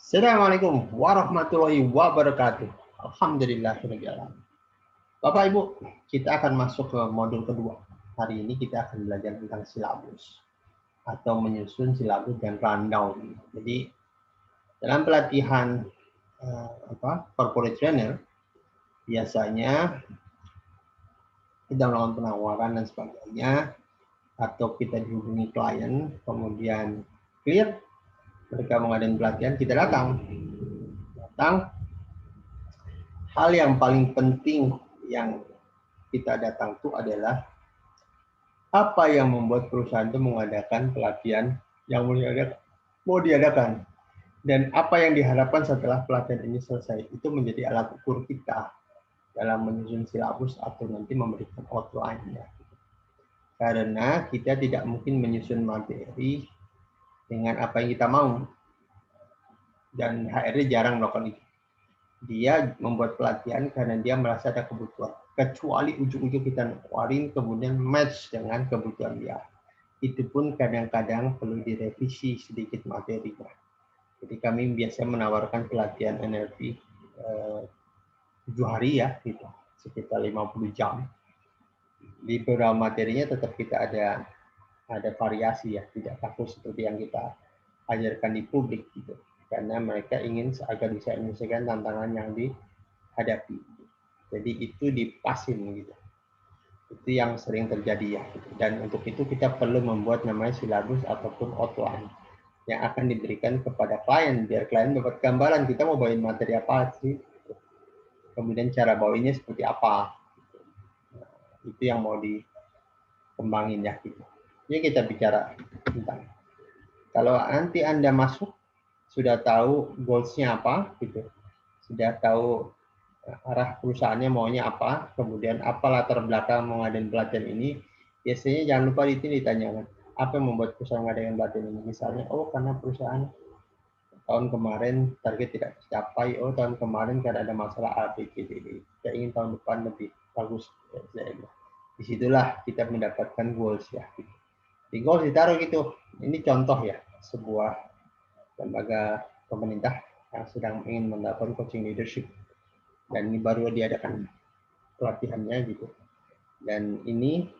Assalamualaikum warahmatullahi wabarakatuh. Alhamdulillahirabbil alamin. Bapak Ibu, kita akan masuk ke modul kedua. Hari ini kita akan belajar tentang silabus atau menyusun silabus dan rundown. Jadi dalam pelatihan corporate trainer biasanya kita melakukan penawaran dan sebagainya, atau kita dihubungi klien, kemudian clear, mereka mengadakan pelatihan, kita datang. Hal yang paling penting yang kita datang itu adalah apa yang membuat perusahaan itu mengadakan pelatihan yang mau diadakan, dan apa yang diharapkan setelah pelatihan ini selesai. Itu menjadi alat ukur kita dalam menyusun silabus atau nanti memberikan outline-nya. Karena kita tidak mungkin menyusun materi dengan apa yang kita mau, dan HRD jarang melakukan itu. Dia membuat pelatihan karena dia merasa ada kebutuhan. Kecuali ujung-ujung kita nawarin kemudian match dengan kebutuhan dia. Itu pun kadang-kadang perlu direvisi sedikit materinya. Jadi kami biasa menawarkan pelatihan NLP 7 hari ya, gitu, sekitar 50 jam. Di beberapa materinya tetap kita ada variasi ya, tidak kaku seperti yang kita ajarkan di publik gitu. Karena mereka ingin agar bisa menyelesaikan tantangan yang dihadapi. Jadi itu dipasin gitu. Itu yang sering terjadi ya. Dan untuk itu kita perlu membuat namanya silabus ataupun outline yang akan diberikan kepada klien, biar klien dapat gambaran kita mau bawain materi apa sih. Kemudian cara bawainya seperti apa. Itu yang mau dikembangin ya gitu. Ini kita bicara tentang kalau nanti Anda masuk sudah tahu goals-nya apa gitu, sudah tahu arah perusahaannya maunya apa, kemudian apa latar belakang mengadakan pelatihan ini, biasanya jangan lupa itu ditanyakan apa yang membuat perusahaan mengadakan pelatihan ini. Misalnya, oh karena perusahaan tahun kemarin target tidak tercapai, oh tahun kemarin karena ada masalah A, B, C, D, E. Kita ingin tahun depan lebih bagus. Disitulah kita mendapatkan goals ya. Di goals ditaruh gitu. Ini contoh ya, sebuah lembaga pemerintah yang sedang ingin melakukan coaching leadership, dan ini baru diadakan pelatihannya gitu. Dan ini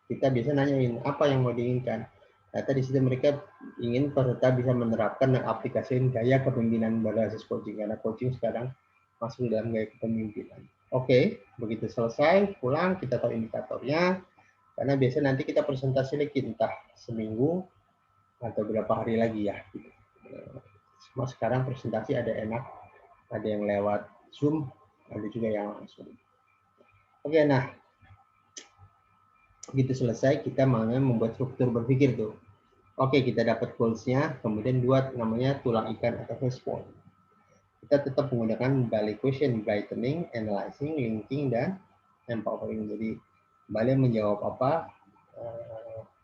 kita bisa nanyain apa yang mau diinginkan. Ternyata di situ mereka ingin peserta bisa menerapkan dan aplikasikan gaya kepemimpinan berbasis coaching, karena coaching sekarang masuk dalam gaya kepemimpinan. Oke, begitu selesai pulang kita tahu indikatornya, karena biasanya nanti kita presentasi lagi entah seminggu atau berapa hari lagi ya. Semua sekarang presentasi ada enak, ada yang lewat Zoom, ada juga yang langsung. Oke, nah begitu selesai kita membuat struktur berpikir tuh. Oke, kita dapat goals-nya, kemudian buat namanya tulang ikan atau respon. Kita tetap menggunakan value question, brightening, analyzing, linking, dan empowering. Jadi Bali menjawab apa,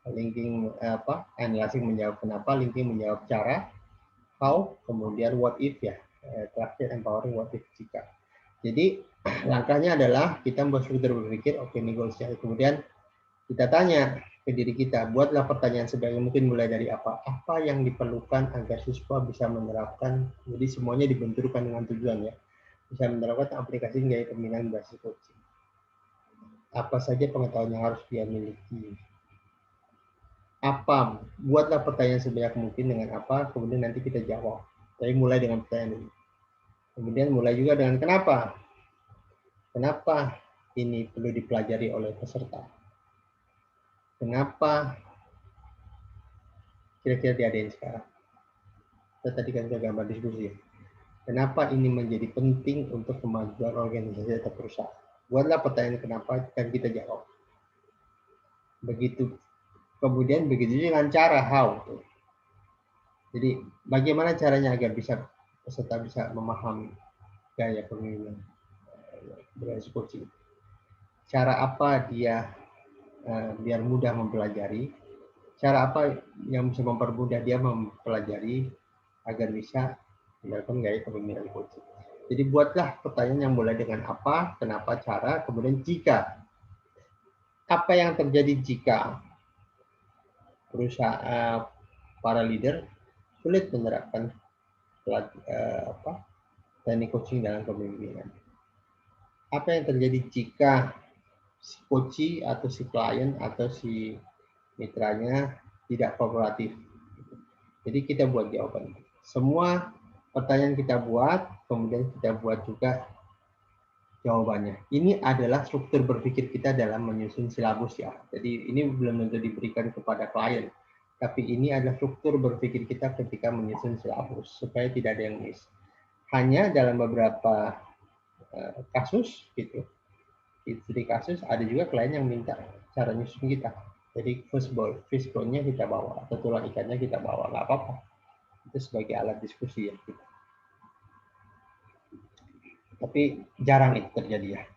linking apa, analyzing menjawab kenapa, linking menjawab cara, how, kemudian what if ya, terakhir empowering what if jika. Jadi langkahnya adalah kita membuat struktur berpikir, oke ini goalsnya, kemudian kita tanya ke diri kita, buatlah pertanyaan sebaik mungkin mulai dari apa yang diperlukan agar siswa bisa menerapkan, jadi semuanya dibenturkan dengan tujuan ya, bisa menerapkan aplikasi gaya kepemimpinan berbasis coaching. Apa saja pengetahuan yang harus dia miliki? Apa? Buatlah pertanyaan sebanyak mungkin dengan apa, kemudian nanti kita jawab. Tapi mulai dengan pertanyaan ini. Kemudian mulai juga dengan kenapa. Kenapa ini perlu dipelajari oleh peserta? Kenapa kira-kira diadain sekarang? Kita tadi kan sudah gambar diskusi. Kenapa ini menjadi penting untuk kemajuan organisasi atau perusahaan? Buatlah pertanyaan kenapa dan kita jawab. Begitu. Kemudian begitu dengan cara how. Jadi bagaimana caranya agar peserta bisa memahami gaya kepemimpinan berbasis coaching? Cara apa dia biar mudah mempelajari? Cara apa yang bisa mempermudah dia mempelajari agar bisa melakukan gaya kepemimpinan coaching? Jadi buatlah pertanyaan yang mulai dengan apa, kenapa, cara, kemudian jika. Apa yang terjadi jika perusahaan para leader sulit menerapkan teknik coaching dalam kepemimpinan. Apa yang terjadi jika si coach atau si klien atau si mitranya tidak kooperatif? Jadi kita buat jawaban. Semua pertanyaan kita buat, kemudian kita buat juga jawabannya. Ini adalah struktur berpikir kita dalam menyusun silabus ya. Jadi ini belum tentu diberikan kepada klien, tapi ini adalah struktur berpikir kita ketika menyusun silabus supaya tidak ada yang miss. Hanya dalam beberapa kasus gitu, di kasus ada juga klien yang minta cara nyusun kita. Jadi fishbone-nya kita bawa atau tulang ikannya kita bawa, nggak apa-apa. Itu sebagai alat diskusi ya. Tapi jarang itu terjadi ya.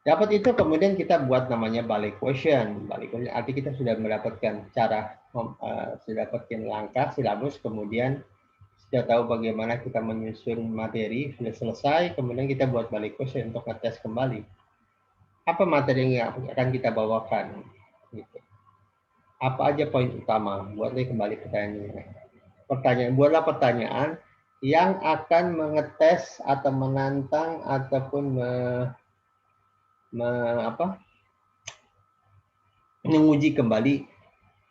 Dapat itu kemudian kita buat namanya balik question. Balik question arti kita sudah mendapatkan cara, sudah dapatkan langkah silabus, kemudian sudah tahu bagaimana kita menyusun materi, sudah selesai, kemudian kita buat balik question untuk ngetes kembali. Apa materi yang akan kita bawakan? Gitu. Apa aja poin utama? Buatlah kembali buatlah pertanyaan yang akan mengetes atau menantang ataupun menguji kembali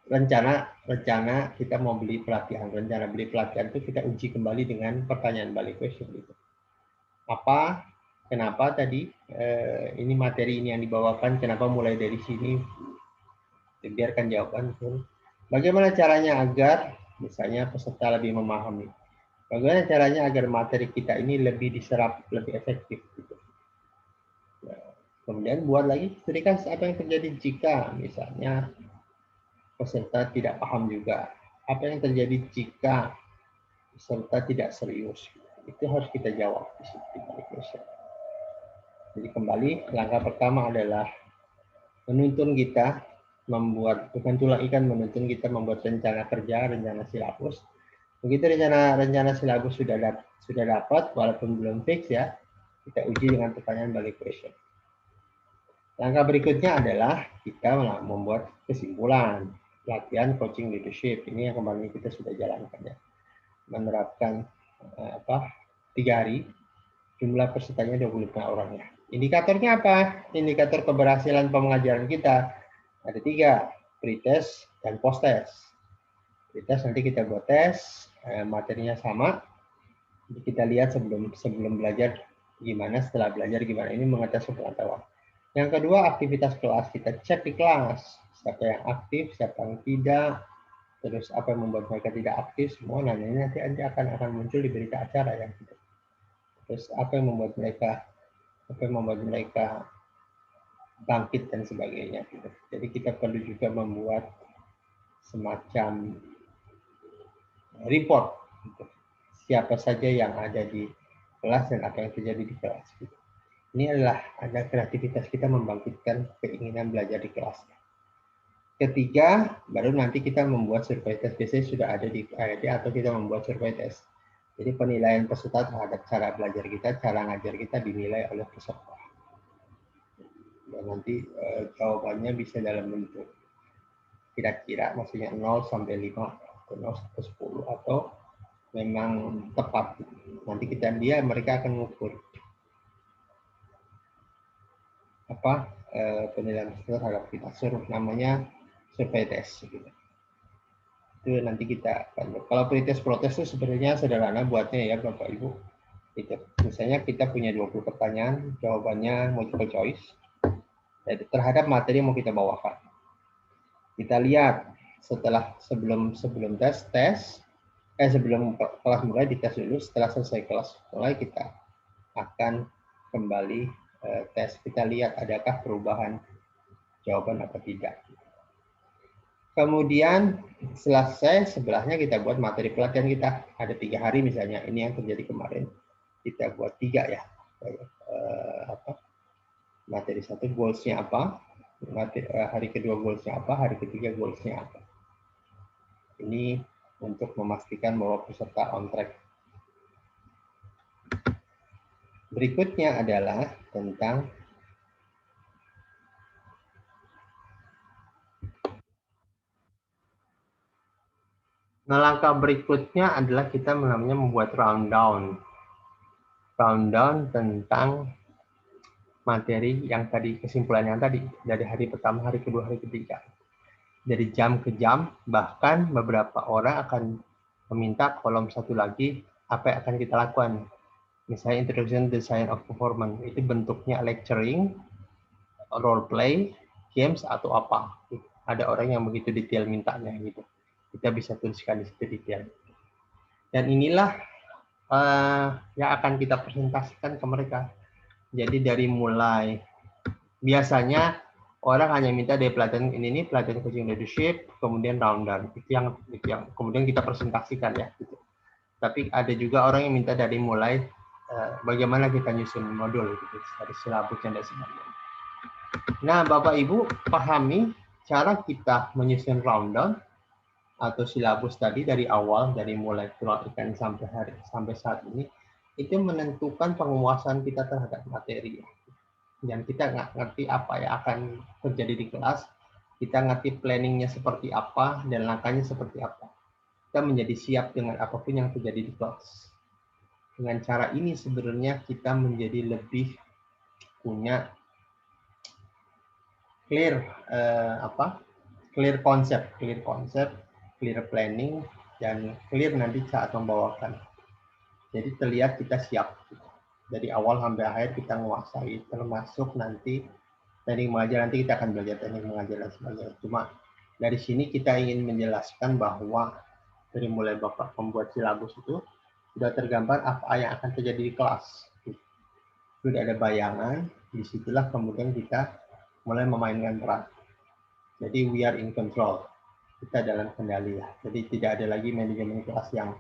rencana kita mau beli pelatihan. Rencana beli pelatihan itu kita uji kembali dengan pertanyaan balik question gitu. Kenapa tadi ini materi ini yang dibawakan, kenapa mulai dari sini? Biarkan jawaban itu. Bagaimana caranya agar misalnya peserta lebih memahami? Bagaimana caranya agar materi kita ini lebih diserap, lebih efektif gitu. Kemudian buat lagi studi kasus apa yang terjadi jika misalnya peserta tidak paham juga. Apa yang terjadi jika peserta tidak serius? Itu harus kita jawab di situ. Jadi kembali langkah pertama adalah menuntun kita membuat, bukan tulang ikan, menuntun kita membuat rencana kerja, rencana silabus. Begitu rencana silabus sudah dapat, walaupun belum fix ya, kita uji dengan pertanyaan balik question. Langkah berikutnya adalah kita membuat kesimpulan. Latihan coaching leadership ini yang kemarin kita sudah jalankan ya. Menerapkan 3 hari, jumlah pesertanya 25 orang ya. Indikatornya apa? Indikator keberhasilan pengajaran kita ada 3, pre-test dan post-test. Pre-test nanti kita buat tes, materinya sama. Jadi kita lihat sebelum belajar gimana, setelah belajar gimana. Ini mengetes pengetahuan. Yang kedua, aktivitas kelas. Kita cek di kelas. Siapa yang aktif, siapa yang tidak. Terus apa yang membuat mereka tidak aktif, semua nanti akan muncul di berita acara ya. Terus apa yang membuat mereka bangkit dan sebagainya. Jadi kita perlu juga membuat semacam report. Siapa saja yang ada di kelas dan apa yang terjadi di kelas. Ini adalah ada kreativitas kita membangkitkan keinginan belajar di kelas. Ketiga, baru nanti kita membuat survei tes. Biasanya sudah ada di KRD atau kita membuat survei tes. Jadi penilaian peserta terhadap cara belajar kita, cara ngajar kita dinilai oleh peserta. Dan nanti jawabannya bisa dalam bentuk kira-kira, maksudnya 0 sampai 5 atau 0 sampai 10 atau memang tepat. Nanti mereka akan mengukur penilaian terhadap kita, namanya survei test gitu. Itu nanti kita kalau pretest protes itu sebenarnya sederhana buatnya ya Bapak Ibu. Itu misalnya kita punya 20 pertanyaan, jawabannya multiple choice terhadap materi yang mau kita bawakan. Kita lihat sebelum sebelum kelas mulai dites dulu. Setelah selesai kelas mulai kita akan kembali tes. Kita lihat adakah perubahan jawaban atau tidak. Kemudian selesai, sebelahnya kita buat materi pelatihan kita. Ada 3 hari misalnya, ini yang terjadi kemarin. Kita buat 3 ya. Materi 1 goals-nya apa, hari kedua goals-nya apa, hari ketiga goals-nya apa. Ini untuk memastikan bahwa peserta on track. Berikutnya adalah tentang Nah, langkah berikutnya adalah kita namanya membuat rundown. Rundown tentang materi yang tadi, kesimpulan yang tadi, dari hari pertama, hari kedua, hari ketiga. Dari jam ke jam, bahkan beberapa orang akan meminta kolom satu lagi, apa yang akan kita lakukan. Misalnya Introduction to Science of Performance, itu bentuknya lecturing, role play, games, atau apa. Ada orang yang begitu detail mintanya gitu. Kita bisa tuliskan di situ detail. Dan inilah yang akan kita presentasikan ke mereka. Jadi dari mulai, biasanya orang hanya minta dari pelatihan ini pelatihan coaching leadership, kemudian rundown. Itu yang kemudian kita presentasikan ya. Gitu. Tapi ada juga orang yang minta dari mulai bagaimana kita nyusun modul gitu, dari silabusnya dan sebagainya. Nah, Bapak Ibu pahami cara kita menyusun rundown atau silabus tadi dari awal, dari mulai keluar ikan sampai saat ini, itu menentukan penguasaan kita terhadap materi. Dan kita nggak ngerti apa yang akan terjadi di kelas, kita ngerti planningnya seperti apa, dan langkahnya seperti apa. Kita menjadi siap dengan apapun yang terjadi di kelas. Dengan cara ini sebenarnya kita menjadi lebih punya clear clear konsep, clear planning, dan clear nanti saat membawakan. Jadi terlihat kita siap. Dari awal sampai akhir kita menguasai, termasuk nanti teknik mengajar, nanti kita akan belajar teknik mengajar dan sebagainya. Cuma dari sini kita ingin menjelaskan bahwa dari mulai Bapak membuat silabus itu sudah tergambar apa yang akan terjadi di kelas. Sudah ada bayangan, disitulah kemudian kita mulai memainkan peran. Jadi we are in control. Kita dalam kendali ya. Jadi tidak ada lagi manajemen kelas yang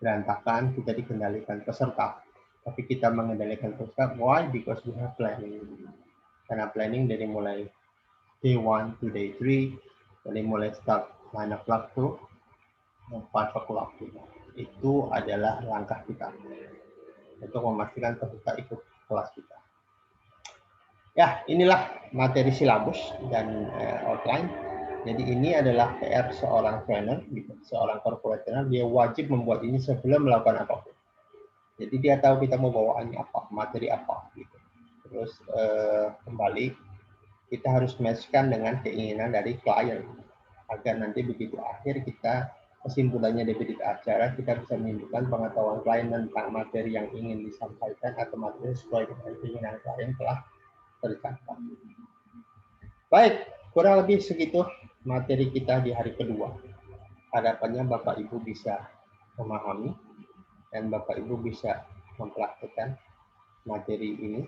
berantakan, kita dikendalikan peserta. Tapi kita mengendalikan peserta. Why? Because we have planning. Karena planning dari mulai day 1 to day 3, dari mulai start 9 o'clock to 5 o'clock. Itu adalah langkah kita untuk memastikan peserta ikut kelas kita. Ya, inilah materi silabus dan outline. Jadi ini adalah PR seorang trainer, seorang corporate trainer, dia wajib membuat ini sebelum melakukan apapun. Jadi dia tahu kita mau bawaannya apa, materi apa. Gitu. Terus kembali, kita harus matchkan dengan keinginan dari klien. Agar nanti begitu akhir kita, kesimpulannya dari acara, kita bisa menunjukkan pengetahuan klien tentang materi yang ingin disampaikan atau materi sesuai dengan keinginan klien telah tercapai. Baik, kurang lebih segitu materi kita di hari kedua. Harapannya Bapak Ibu bisa memahami dan Bapak Ibu bisa mempraktikkan materi ini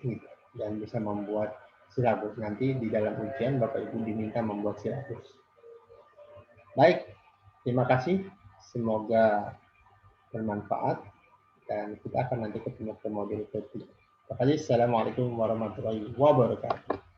dan bisa membuat silabus. Nanti di dalam ujian Bapak Ibu diminta membuat silabus. Baik, terima kasih. Semoga bermanfaat dan kita akan nanti ketemu ke modul ketiga. Terima kasih. Assalamualaikum warahmatullahi wabarakatuh.